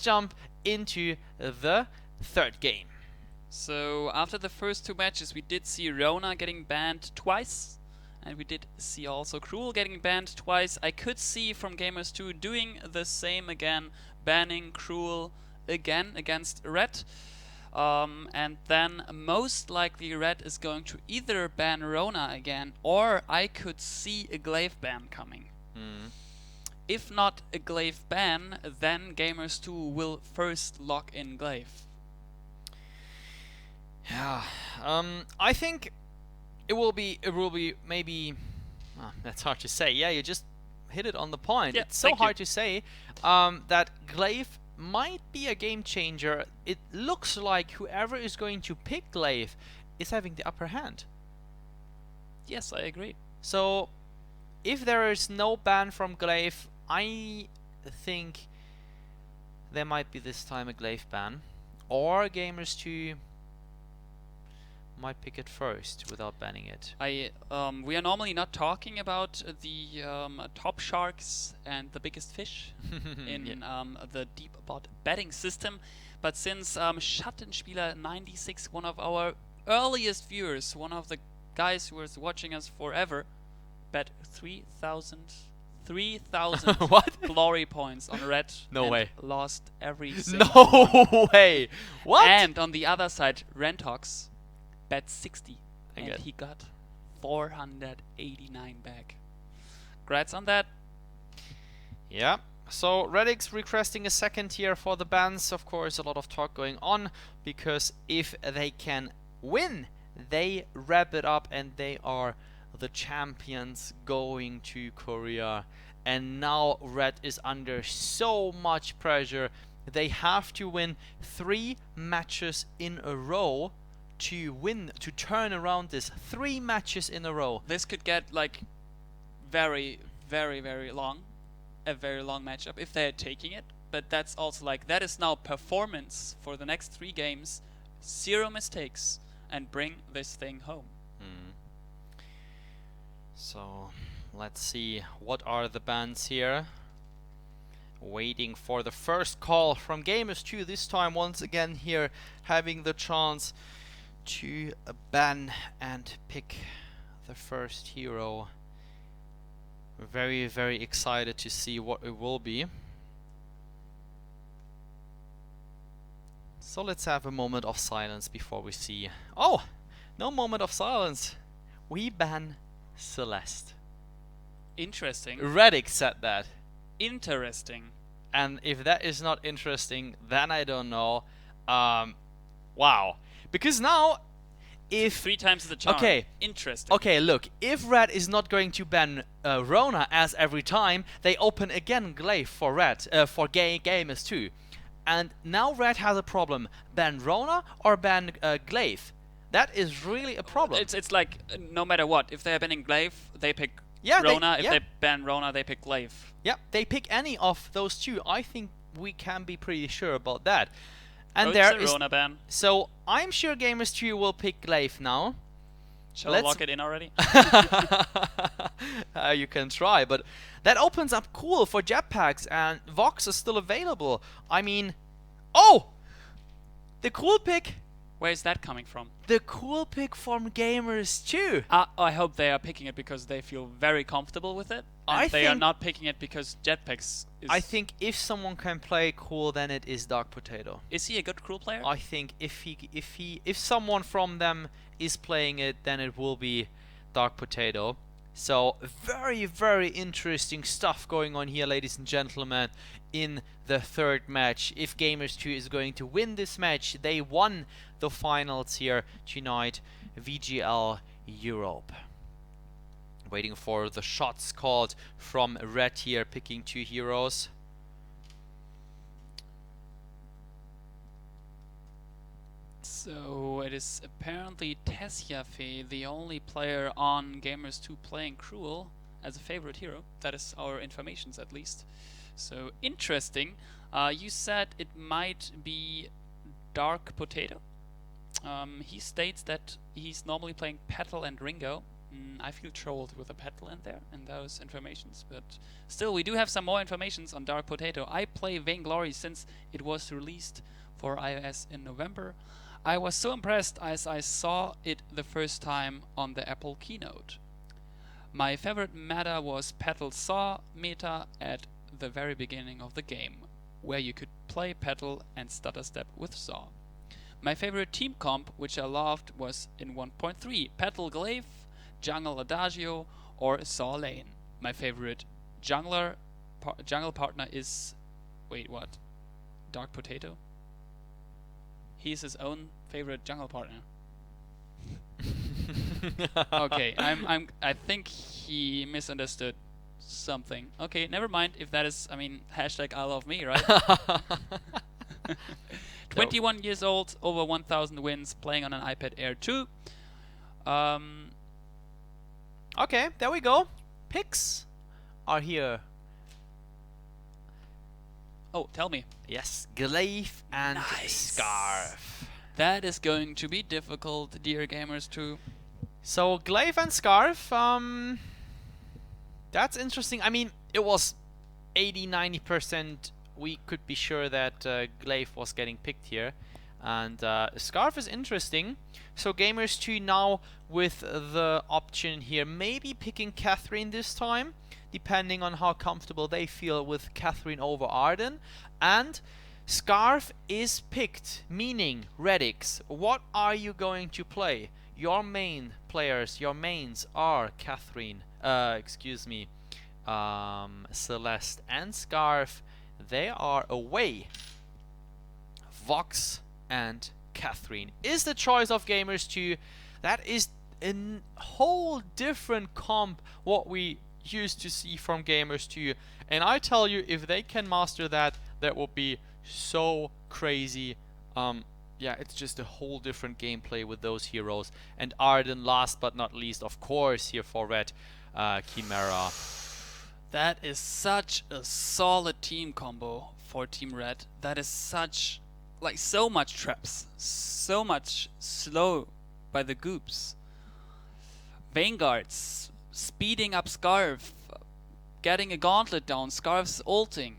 jump into the third game. So after the first two matches, we did see Rona getting banned twice, and we did see also Cruel getting banned twice. I could see from Gamers2 doing the same again, banning Cruel again against Red. And then most likely Red is going to either ban Rona again, or I could see a Glaive ban coming. If not a Glaive ban, then Gamers2 will first lock in Glaive. Yeah, I think it will be maybe. That's hard to say. Yeah, you just hit it on the point. Yeah, it's so hard to say that Glaive might be a game changer. It looks like whoever is going to pick Glaive is having the upper hand. Yes, I agree. So, if there is no ban from Glaive, I think there might be this time a Glaive ban, or Gamers2 might pick it first without banning it. We are normally not talking about the top sharks and the biggest fish in the deep bot betting system, but since Schattenspieler96, one of our earliest viewers, one of the guys who was watching us forever, bet 3,000 what? glory points on Red. No way. Lost every single one. No way. What? And on the other side, Rentox bet 60 and Again. he got 489 back. Congrats on that. Yeah. So Redix requesting a second tier for the bans. Of course, a lot of talk going on, because if they can win, they wrap it up and they are the champions going to Korea. And now Red is under so much pressure. They have to win 3 matches in a row to win, to turn around this. 3 matches in a row. This could get like very, very, very long. A very long matchup if they're taking it. But that's also like, that is now performance for the next 3 games. 0 mistakes and bring this thing home. So let's see, what are the bans here? Waiting for the first call from Gamers2, this time once again here having the chance to ban and pick the first hero. Very, very excited to see what it will be. So let's have a moment of silence before we see. Oh, no moment of silence. We ban Celeste. Interesting. Reddick said that. Interesting. And if that is not interesting, then I don't know. Wow. Because now, if 3 times the charm. Okay. Interesting. Okay, look. If Red is not going to ban Rona as every time, they open again Glaive for Red, for Gamers2. And now Red has a problem. Ban Rona or ban Glaive? That is really a problem. It's like no matter what, if they're banning Glaive, they pick Yeah, Rona. If they ban Rona, they pick Glaive. Yeah, they pick any of those 2. I think we can be pretty sure about that. And there is Rona ban. So I'm sure Gamers2 will pick Glaive now. Shall I lock it in already? You can try, but that opens up cool for jetpacks, and Vox is still available. I mean, oh, the cool pick. Where is that coming from? The cool pick from Gamers2. I hope they are picking it because they feel very comfortable with it. And they are not picking it because Jetpacks is... I think if someone can play cool, then it is Dark Potato. Is he a good Cruel player? I think if someone from them is playing it, then it will be Dark Potato. So very, very interesting stuff going on here, ladies and gentlemen, in the third match. If Gamers2 is going to win this match, they won the finals here tonight, VGL Europe. Waiting for the shots called from Red here, picking 2 heroes. So it is apparently Tessiafe, the only player on Gamers2 playing Cruel as a favorite hero. That is our informations, at least. So interesting. You said it might be Dark Potato. He states that he's normally playing Petal and Ringo. I feel trolled with a petal in there in those informations, but still, we do have some more informations on Dark Potato. I play Vainglory since it was released for iOS in November. I was so impressed as I saw it the first time on the Apple keynote. My favorite meta was Petal Saw meta at the very beginning of the game, where you could play Petal and stutter step with Saw. My favorite team comp, which I loved, was in 1.3 Petal Glaive, Jungle Adagio, or Saw Lane. My favorite jungle partner is... Wait, what? Dark Potato? He's his own favorite jungle partner. Okay, I think he misunderstood something. Okay, never mind. If that is, I mean, hashtag I love me, right? 21 years old, over 1,000 wins, playing on an iPad Air 2. Okay, there we go. Picks are here. Oh, tell me. Yes, Glaive and Nice. Scarf. That is going to be difficult, dear Gamers2. So Glaive and Scarf, that's interesting. I mean, it was 80-90%. We could be sure that Glaive was getting picked here, and Scarf is interesting. So Gamers2 now with the option here, maybe picking Catherine this time, depending on how comfortable they feel with Catherine over Arden. And Scarf is picked, meaning Redix, what are you going to play? Your main players, your mains are Catherine, Celeste and Scarf. They are away. Vox and Catherine is the choice of Gamers2. That is a whole different comp what we used to see from Gamers2. And I tell you, if they can master that, that will be so crazy. Yeah, it's just a whole different gameplay with those heroes. And Arden, last but not least, of course, here for Red, Chimaera. That is such a solid team combo for Team Red. That is such, like, so much traps, so much slow by the goops. Vanguards, speeding up Scarf, getting a gauntlet down, Scarf's ulting.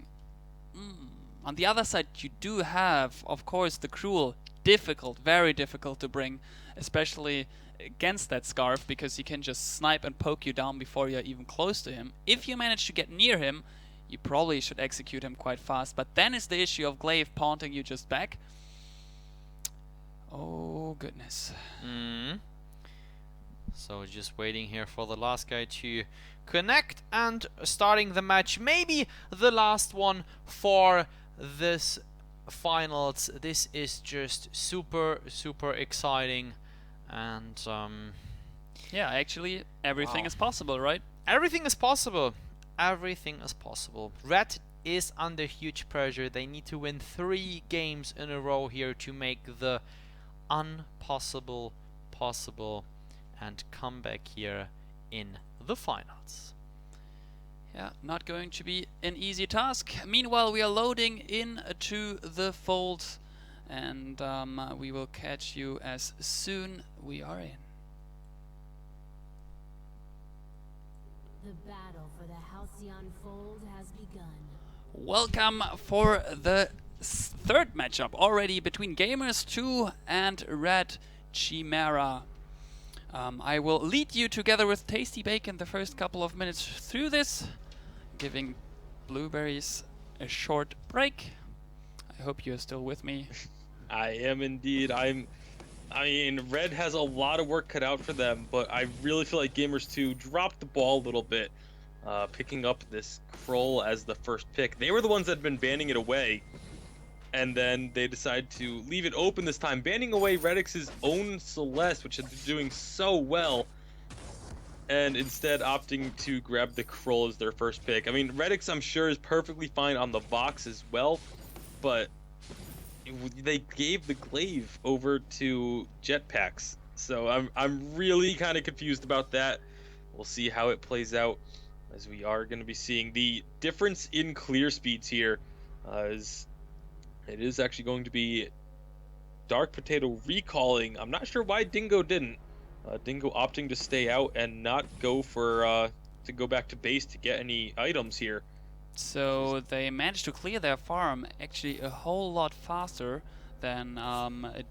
On the other side, you do have, of course, the Cruel. Difficult, very difficult to bring, especially against that Scarf, because he can just snipe and poke you down before you're even close to him. If you manage to get near him, you probably should execute him quite fast, but then is the issue of Glaive taunting you just back. Oh goodness. So just waiting here for the last guy to connect and starting the match. Maybe the last one for this finals. This is just super exciting. And yeah, actually everything wow. is possible, right? Everything is possible. Everything is possible. Red is under huge pressure. They need to win 3 games in a row here to make the impossible possible and come back here in the finals. Yeah, not going to be an easy task. Meanwhile, we are loading in to the fold, and we will catch you as soon we are in. The battle for the Halcyon Fold has begun. Welcome for the third matchup already between Gamers2 and Red Chimaera. I will lead you together with Tasty Bacon the first couple of minutes through this, giving Blueberries a short break. I hope you're still with me. I am indeed. I mean, Red has a lot of work cut out for them, but I really feel like Gamers2 dropped the ball a little bit, picking up this Kroll as the first pick. They were the ones that had been banning it away, and then they decided to leave it open this time, banning away Redix's own Celeste, which had been doing so well, and instead opting to grab the Kroll as their first pick. I mean, Redix, I'm sure, is perfectly fine on the Vox as well, but they gave the Glaive over to Jetpacks, so I'm really kind of confused about that. We'll see how it plays out, as we are going to be seeing the difference in clear speeds here. It is actually going to be Dark Potato recalling. I'm not sure why Dingo didn't. Dingo opting to stay out and not go for to go back to base to get any items here. So they managed to clear their farm actually a whole lot faster than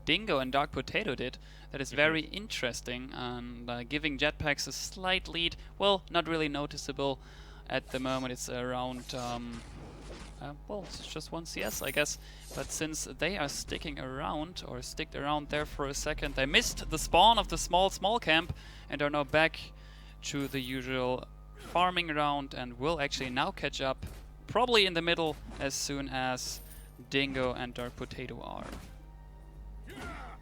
Dingo and Dark Potato did. That is very interesting, and giving Jetpacks a slight lead. Well, not really noticeable at the moment. It's around, well, it's just 1 CS, I guess. But since they are sticking around, or sticked around there for a second, they missed the spawn of the small camp and are now back to the usual farming round, and will actually now catch up probably in the middle as soon as Dingo and Dark Potato are.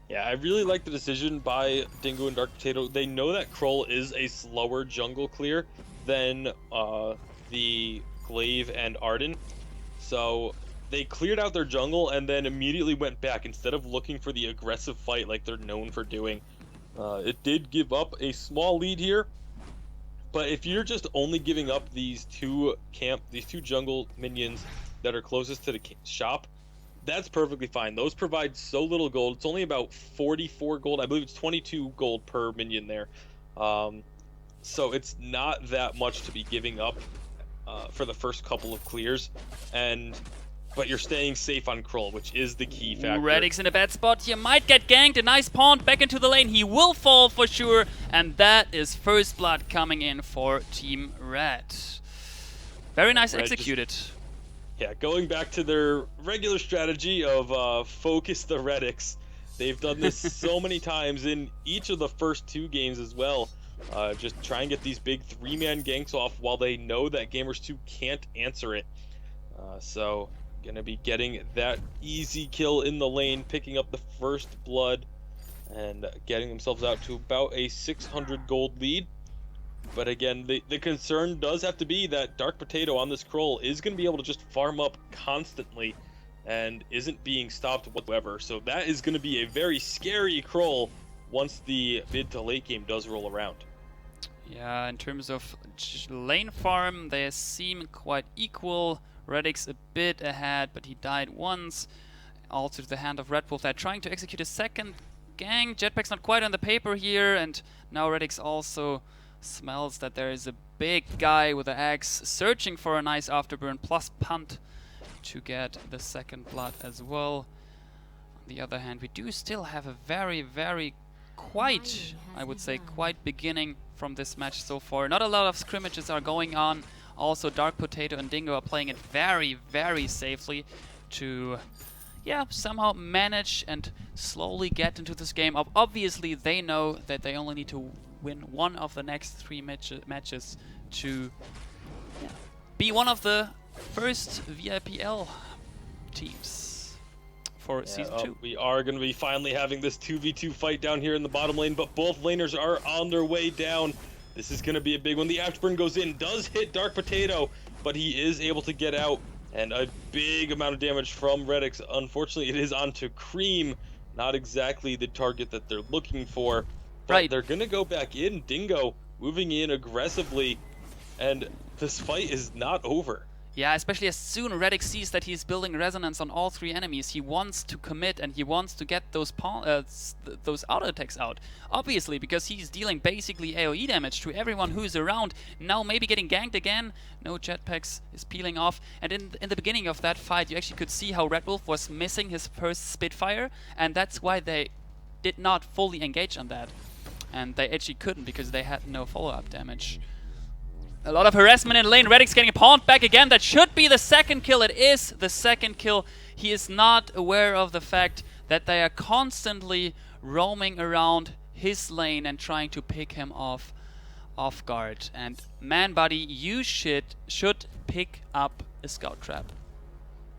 Yeah, I really like the decision by Dingo and Dark Potato. They know that Krull is a slower jungle clear than the Glaive and Arden, so they cleared out their jungle and then immediately went back instead of looking for the aggressive fight like they're known for doing. It did give up a small lead here, but if you're just only giving up these two jungle minions that are closest to the shop, that's perfectly fine. Those provide so little gold. It's only about 44 gold. I believe it's 22 gold per minion there. So it's not that much to be giving up for the first couple of clears. But you're staying safe on Krull, which is the key factor. Radix in a bad spot here, might get ganked. A nice pawn back into the lane. He will fall for sure. And that is first blood coming in for Team Red. Very nice executed. Yeah, going back to their regular strategy of focus the Redix. They've done this so many times in each of the first 2 games as well. Just try and get these big 3-man ganks off while they know that Gamers2 can't answer it. So, gonna be getting that easy kill in the lane, picking up the first blood, and getting themselves out to about a 600 gold lead. But again, the concern does have to be that Dark Potato on this Krull is going to be able to just farm up constantly and isn't being stopped whatsoever. So that is going to be a very scary Krull once the mid to late game does roll around. Yeah, in terms of lane farm, they seem quite equal. Radix a bit ahead, but he died once. Also to the hand of Red Wolf. They're trying to execute a second gang. Jetpack's not quite on the paper here, and now Radix also smells that there is a big guy with an axe searching for a nice afterburn plus punt to get the second blood as well. On the other hand, we do still have a very quite, I would say, quite beginning from this match so far. Not a lot of scrimmages are going on. Also, Dark Potato and Dingo are playing it very safely to, yeah, somehow manage and slowly get into this game. Obviously, they know that they only need to win one of the next 3 matches to be one of the first VIPL teams for Season 2. We are going to be finally having this 2v2 fight down here in the bottom lane, but both laners are on their way down. This is going to be a big one. The afterburn goes in, does hit Dark Potato, but he is able to get out, and a big amount of damage from Redix. Unfortunately, it is onto Cream, not exactly the target that they're looking for. But right. They're going to go back in. Dingo moving in aggressively, and this fight is not over. Yeah, especially as soon Radix sees that he's building resonance on all 3 enemies, he wants to commit and he wants to get those auto attacks out. Obviously, because he's dealing basically AoE damage to everyone who's around. Now maybe getting ganked again. No jetpacks is peeling off. And in the beginning of that fight, you actually could see how Red Wolf was missing his first Spitfire, and that's why they did not fully engage on that. And they actually couldn't because they had no follow-up damage. A lot of harassment in lane. Radix getting pawned back again. That should be the second kill. It is the second kill. He is not aware of the fact that they are constantly roaming around his lane and trying to pick him off guard. And man, buddy, you should pick up a scout trap.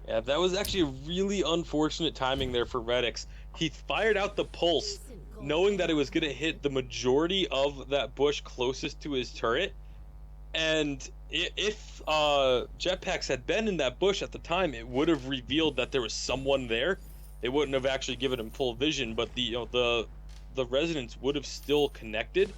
Yeah, that was actually really unfortunate timing there for Radix. He fired out the pulse, knowing that it was going to hit the majority of that bush closest to his turret. And if jetpacks had been in that bush at the time, it would have revealed that there was someone there. It wouldn't have actually given him full vision, but the resonance would have still connected.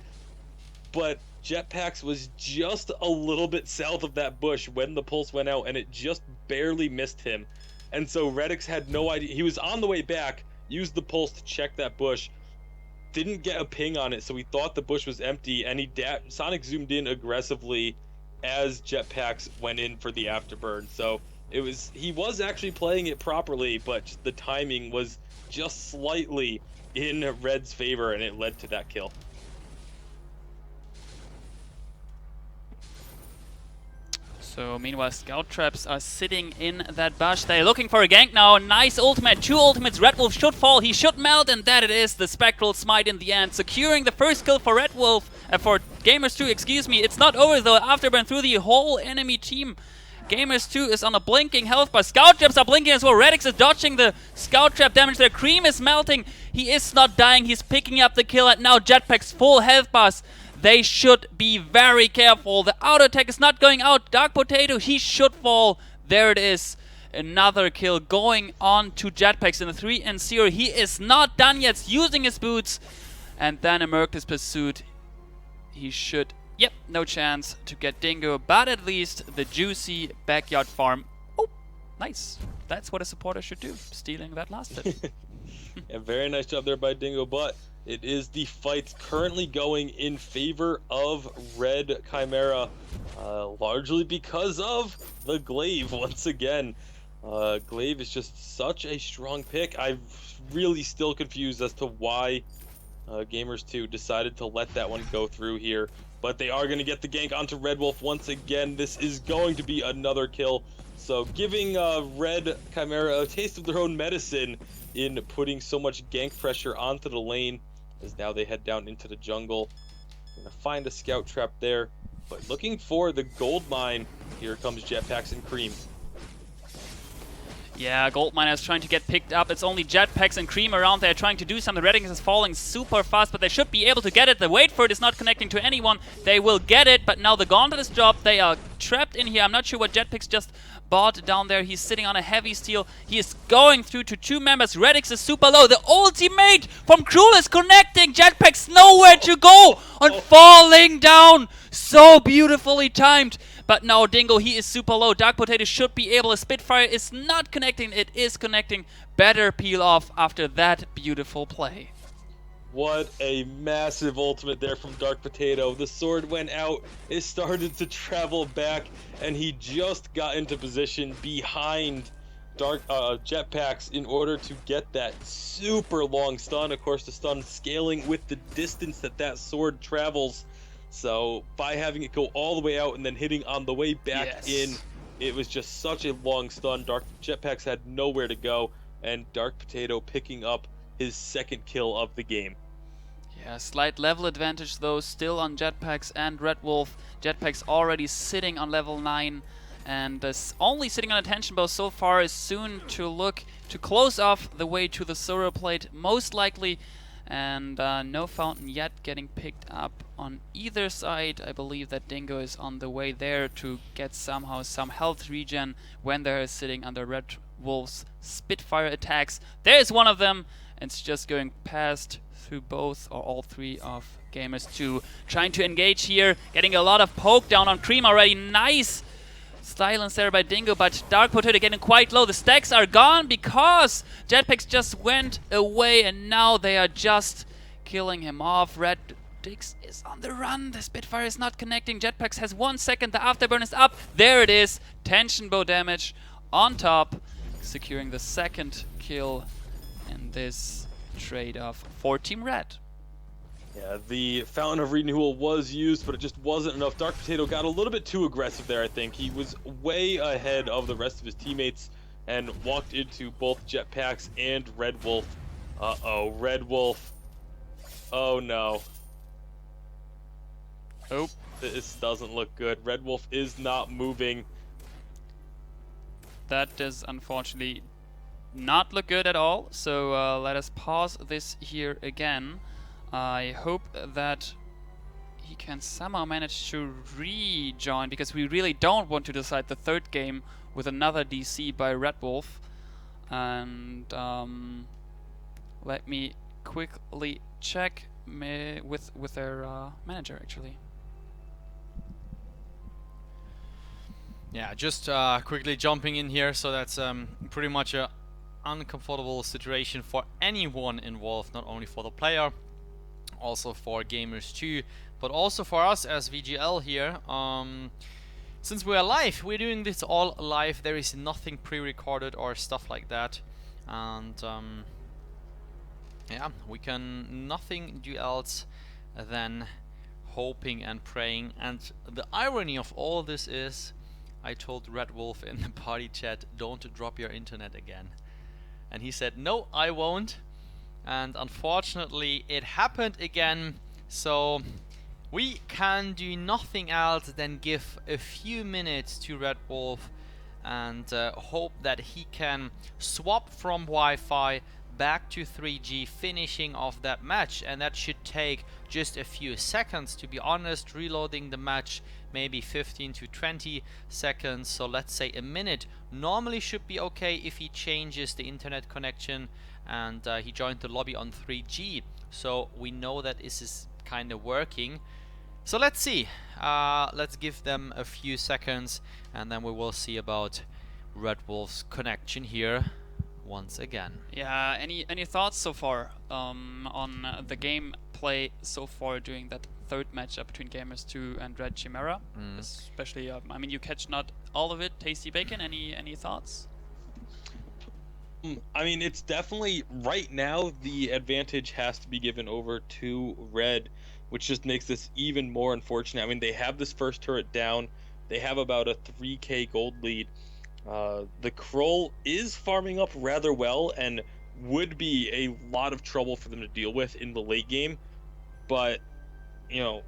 But jetpacks was just a little bit south of that bush when the pulse went out, and it just barely missed him. And so Radix had no idea. He was on the way back, used the pulse to check that bush, didn't get a ping on it, so he thought the bush was empty, and Sonic zoomed in aggressively as Jetpacks went in for the afterburn. So he was actually playing it properly, but the timing was just slightly in Red's favor, and it led to that kill. So meanwhile, scout traps are sitting in that bush. They're looking for a gank now. Nice ultimate, 2 ultimates. Red Wolf should fall, he should melt, and that it is. The Spectral Smite in the end, securing the first kill for Red Wolf, for Gamers2, excuse me. It's not over though, afterburn through the whole enemy team. Gamers2 is on a blinking health bar. Scout traps are blinking as well. Radix is dodging the scout trap damage. Their cream is melting. He is not dying, he's picking up the kill, and now Jetpack's full health bars. They should be very careful. The auto attack is not going out. Dark Potato, he should fall. There it is. Another kill going on to Jetpacks in the 3-0. He is not done yet. He's using his boots. And then Emerged pursuit. He should... Yep, no chance to get Dingo. But at least the juicy backyard farm. Oh, nice. That's what a supporter should do. Stealing that last hit. Yeah, very nice job there by Dingo, but... it is the fight currently going in favor of Red Chimaera, largely because of the Glaive once again. Glaive is just such a strong pick. I'm really still confused as to why Gamers2 decided to let that one go through here. But they are going to get the gank onto Red Wolf once again. This is going to be another kill. So giving Red Chimaera a taste of their own medicine in putting so much gank pressure onto the lane. As now they head down into the jungle. Gonna find a scout trap there, but looking for the gold mine. Here comes Jetpacks and Cream. Yeah, Gold Miner is trying to get picked up. It's only Jetpacks and Cream around there trying to do something. Redding is falling super fast, but they should be able to get it. The wait for it is not connecting to anyone. They will get it, but now the gauntlet is dropped. They are trapped in here. I'm not sure what Jetpacks just bought down there. He's sitting on a heavy steel. He is going through to 2 members. Redix is super low. The ultimate from Cruel is connecting. Jetpack's nowhere to go and falling down. So beautifully timed. But now Dingo, he is super low. Dark Potato should be able. Spitfire is not connecting. It is connecting. Better peel off after that beautiful play. What a massive ultimate there from Dark Potato. The sword went out, it started to travel back, and he just got into position behind Jetpacks in order to get that super long stun. Of course, the stun scaling with the distance that sword travels. So by having it go all the way out and then hitting on the way back in, it was just such a long stun. Jetpacks had nowhere to go, and Dark Potato picking up his second kill of the game. Yeah, slight level advantage though, still on Jetpacks and Red Wolf. Jetpacks already sitting on level 9, and only sitting on a tension bow so far is soon to look to close off the way to the Sora plate, most likely. And no fountain yet getting picked up on either side. I believe that Dingo is on the way there to get somehow some health regen when they're sitting under Red Wolf's Spitfire attacks. There's one of them, and it's just going past through both or all 3 of Gamers2. Trying to engage here, getting a lot of poke down on Cream already. Nice silence there by Dingo, but Dark Potato getting quite low. The stacks are gone because Jetpacks just went away, and now they are just killing him off. Red Dix is on the run. The Spitfire is not connecting. Jetpacks has 1 second. The afterburn is up. There it is. Tension bow damage on top, securing the second kill in this trade-off for Team Red. Yeah, the Fountain of Renewal was used, but it just wasn't enough. Dark Potato got a little bit too aggressive there, I think. He was way ahead of the rest of his teammates and walked into both Jetpacks and Red Wolf. Uh-oh, Red Wolf. Oh, no. Oh. This doesn't look good. Red Wolf is not moving. That does unfortunately not look good at all. So let us pause this here again. I hope that he can somehow manage to rejoin, because we really don't want to decide the 3rd game with another DC by Red Wolf. And let me quickly check with their manager actually. Yeah, just quickly jumping in here. So that's pretty much a uncomfortable situation for anyone involved, not only for the player. also for Gamers2, but also for us as VGL here. Since we are live, we're doing this all live. There is nothing pre-recorded or stuff like that, and yeah, we can nothing do else than hoping and praying. And the irony of all this is, I told Red Wolf in the party chat, don't drop your internet again, and he said no, I won't. And unfortunately it happened again, so we can do nothing else than give a few minutes to Red Wolf and hope that he can swap from Wi-Fi back to 3G, finishing off that match. And that should take just a few seconds, to be honest. Reloading the match maybe 15 to 20 seconds, so let's say a minute normally should be okay if he changes the internet connection and he joined the lobby on 3G, so we know that this is kind of working. So let's see, let's give them a few seconds and then we will see about Red Wolf's connection here once again. Yeah, any thoughts so far on the gameplay so far during that third matchup between Gamers2 and R3D Chimaera? Especially, I mean, you catch not all of it. Tasty Bacon, any thoughts? I mean, it's definitely, right now, the advantage has to be given over to Red, which just makes this even more unfortunate. I mean, they have this first turret down. They have about a 3k gold lead. The Kroll is farming up rather well and would be a lot of trouble for them to deal with in the late game. But, you know,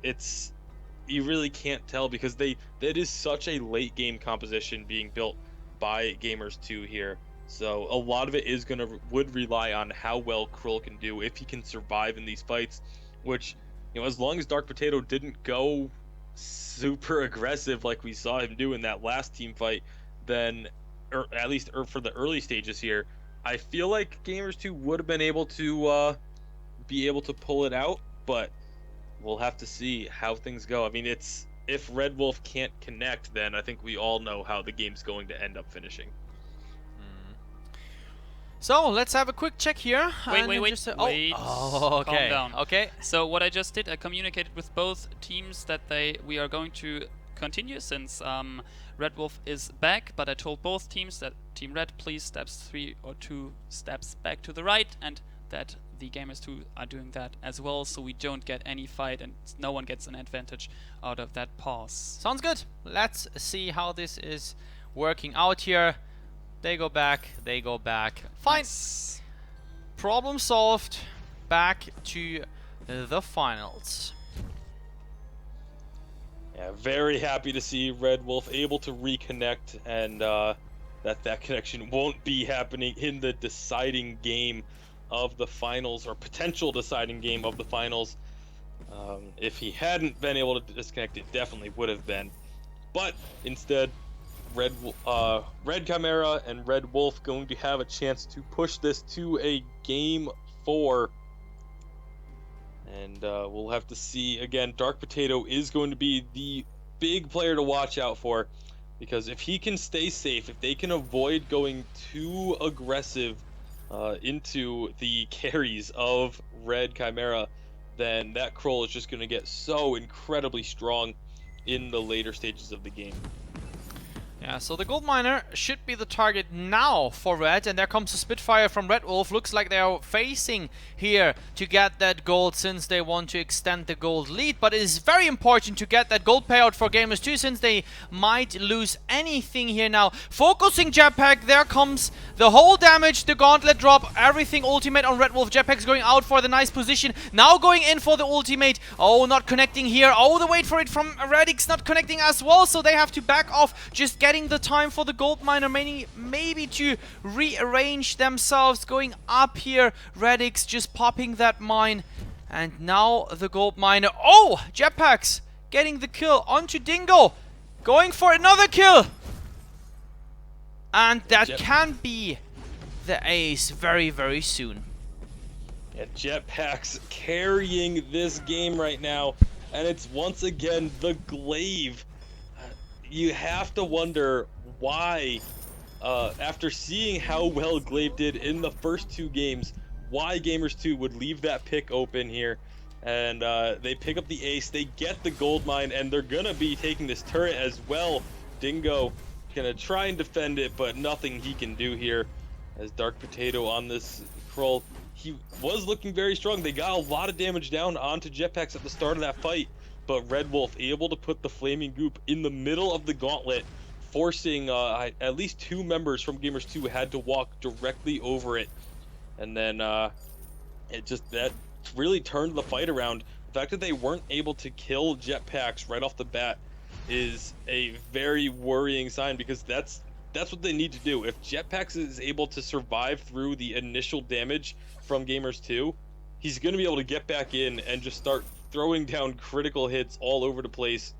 you really can't tell because that is such a late game composition being built by Gamers2 here. So a lot of it is would rely on how well Kroll can do, if he can survive in these fights, which, you know, as long as Dark Potato didn't go super aggressive like we saw him do in that last team fight, then, or at least for the early stages here, I feel like Gamers2 would have been able to pull it out, but we'll have to see how things go. I mean, if Red Wolf can't connect, then I think we all know how the game's going to end up finishing. So let's have a quick check here. Wait. Oh, okay. Calm down. Okay. So what I just did, I communicated with both teams that we are going to continue since Red Wolf is back, but I told both teams that Team Red please steps 3 or 2 steps back to the right, and that the Gamers2 are doing that as well, so we don't get any fight and no one gets an advantage out of that pause. Sounds good. Let's see how this is working out here. They go back, they go back. Fine. Nice. Problem solved. Back to the finals. Yeah, very happy to see Red Wolf able to reconnect, and that connection won't be happening in the deciding game of the finals, or potential deciding game of the finals. If he hadn't been able to disconnect, it definitely would have been. But instead, Red Chimaera and Red Wolf going to have a chance to push this to a game 4. And we'll have to see. Again, Dark Potato is going to be the big player to watch out for, because if he can stay safe, if they can avoid going too aggressive into the carries of Red Chimaera, then that Kroll is just going to get so incredibly strong in the later stages of the game. Yeah, so the gold miner should be the target now for Red, and there comes a Spitfire from Red Wolf. Looks like they are facing here to get that gold since they want to extend the gold lead, but it is very important to get that gold payout for Gamers2 since they might lose anything here now. Focusing Jetpack, there comes the whole damage, the gauntlet drop, everything ultimate on Red Wolf. Jetpack's going out for the nice position, now going in for the ultimate. Oh, not connecting here. Oh, the wait for it from Radix not connecting as well, so they have to back off, just getting the time for the gold miner maybe to rearrange themselves. Going up here, Radix just popping that mine, and now the gold miner. Oh, Jetpacks getting the kill onto Dingo, going for another kill, and that can be the ace very, very soon. Yeah, Jetpacks carrying this game right now, and it's once again the glaive. You have to wonder why, after seeing how well Glaive did in the first 2 games, why Gamers2 would leave that pick open here. and they pick up the ace. They get the gold mine, and they're gonna be taking this turret as well. Dingo gonna try and defend it, but nothing he can do here. As Dark Potato on this Krull, he was looking very strong. They got a lot of damage down onto Jetpacks at the start of that fight, but Red Wolf able to put the Flaming Goop in the middle of the gauntlet, forcing at least 2 members from Gamers2 had to walk directly over it. And then that really turned the fight around. The fact that they weren't able to kill Jetpacks right off the bat is a very worrying sign, because that's what they need to do. If Jetpacks is able to survive through the initial damage from Gamers2, he's going to be able to get back in and just start throwing down critical hits all over the place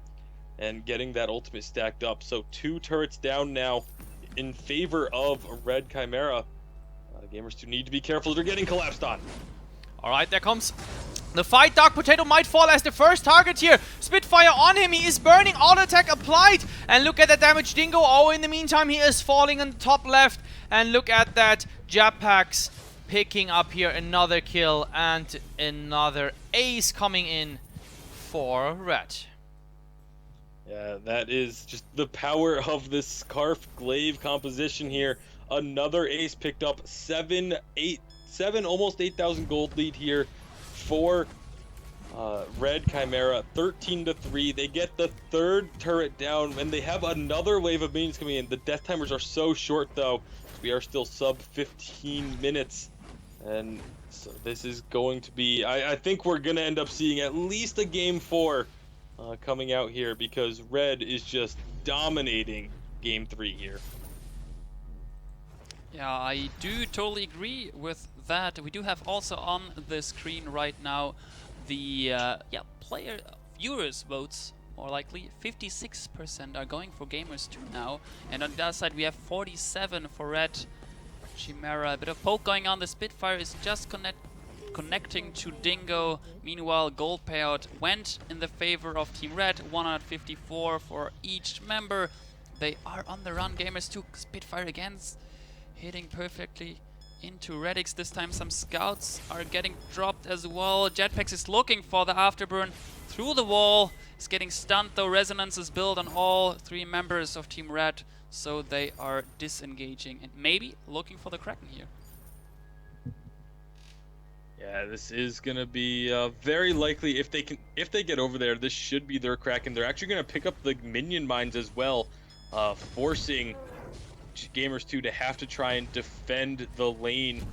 and getting that ultimate stacked up. So 2 turrets down now in favor of Red Chimaera. Gamers2 need to be careful. They're getting collapsed on. Alright, there comes the fight. Dark Potato might fall as the first target here. Spitfire on him. He is burning. Auto attack applied. And look at the damage. Dingo. Oh, in the meantime, he is falling on the top left. And look at that. Jetpacks picking up here another kill and another ace coming in for Red. Yeah, that is just the power of this Scarf Glaive composition here. Another ace picked up. 7, almost 8,000 gold lead here for Red Chimaera. 13-3. They get the 3rd turret down, and they have another wave of minions coming in. The death timers are so short, though. We are still sub 15 minutes. And so this is going to be... I think we're going to end up seeing at least a Game 4 coming out here, because Red is just dominating Game 3 here. Yeah, I do totally agree with that. We do have also on the screen right now the player viewers votes. More likely 56% are going for Gamers2 now, and on the other side we have 47 for Red Chimaera. A bit of poke going on. The Spitfire is just connecting to Dingo. Meanwhile, gold payout went in the favor of Team Red. 154 for each member. They are on the run. Gamers2. Spitfire against hitting perfectly into Redix. This time some scouts are getting dropped as well. Jetpacks is looking for the afterburn through the wall. Is getting stunned though. Resonance is built on all 3 members of Team Red, so they are disengaging and maybe looking for the Kraken here. Yeah, this is gonna be very likely, if they get over there, this should be their Kraken. They're actually gonna pick up the minion mines as well, forcing Gamers2 to have to try and defend the lane.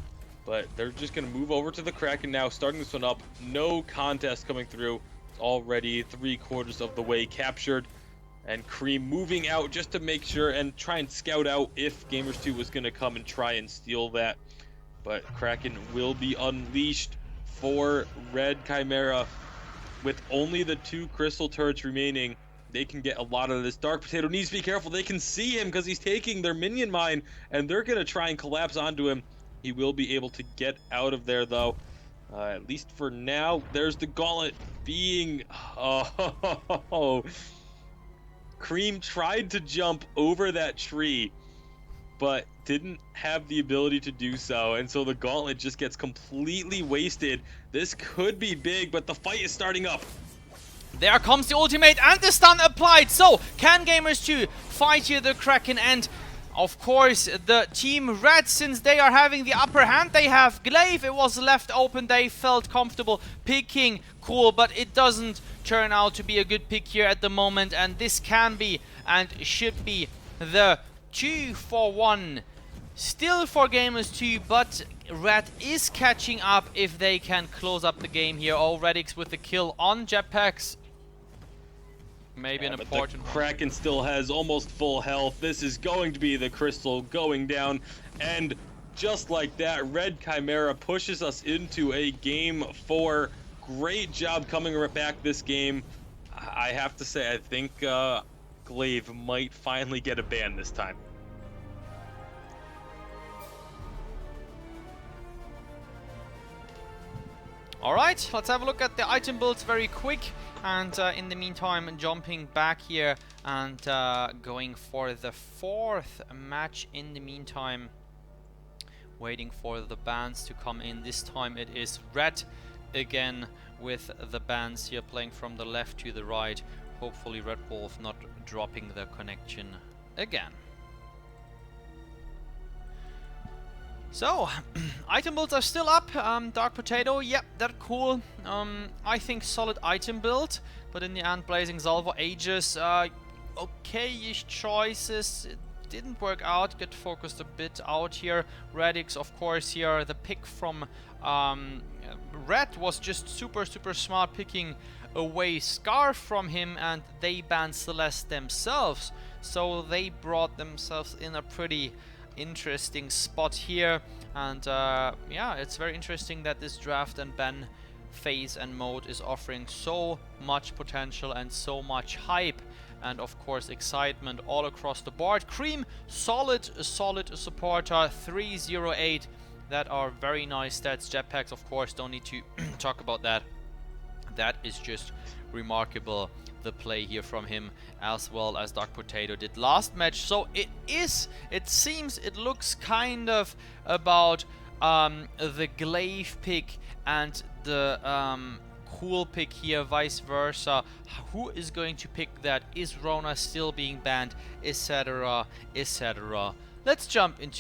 But they're just gonna move over to the Kraken now, starting this one up. No contest coming through. It's already 3/4 of the way captured. And Cream moving out just to make sure and try and scout out if Gamers2 was gonna come and try and steal that. But Kraken will be unleashed for Red Chimaera. With only the 2 crystal turrets remaining, they can get a lot of this. Dark Potato needs to be careful. They can see him because he's taking their minion mine, and they're going to try and collapse onto him. He will be able to get out of there, though. At least for now. There's the gauntlet being... Oh, Cream tried to jump over that tree, but didn't have the ability to do so, and so the gauntlet just gets completely wasted. This could be big, but the fight is starting up. There comes the ultimate and the stun applied. So can Gamers2 fight here the Kraken? And of course the Team Red, since they are having the upper hand, they have Glaive. It was left open. They felt comfortable picking Cool, but it doesn't turn out to be a good pick here at the moment, and this can be and should be the 2-for-1 still for Gamers2, but Red is catching up if they can close up the game here. Oh, Redix with the kill on Jetpacks. Maybe an important one. Kraken still has almost full health. This is going to be the crystal going down, and just like that, Red Chimaera pushes us into a Game 4. Great job coming back this game. I have to say, I think Glaive might finally get a ban this time. Alright, let's have a look at the item builds very quick, and in the meantime jumping back here and going for the 4th match in the meantime, waiting for the bans to come in. This time it is Red again with the bans here, playing from the left to the right. Hopefully Red Wolf not dropping the connection again. So, item builds are still up. Dark Potato, yep, that's cool. I think solid item build, but in the end, Blazing Salvo, Aegis, okay-ish choices. It didn't work out, get focused a bit out here. Radix, of course, here, the pick from Red was just super smart, picking away Scarf from him, and they banned Celeste themselves. So they brought themselves in a pretty interesting spot here, and yeah, it's very interesting that this draft and ban phase and mode is offering so much potential and so much hype, and of course excitement all across the board. Cream, solid supporter, 308, that are very nice stats. Jetpacks, of course, don't need to talk about that. That is just remarkable, the play here from him, as well as Dark Potato did last match. So it looks kind of about the Glaive pick and the cool pick here, vice versa. Who is going to pick that? Is Rona still being banned, etc, etc? Let's jump into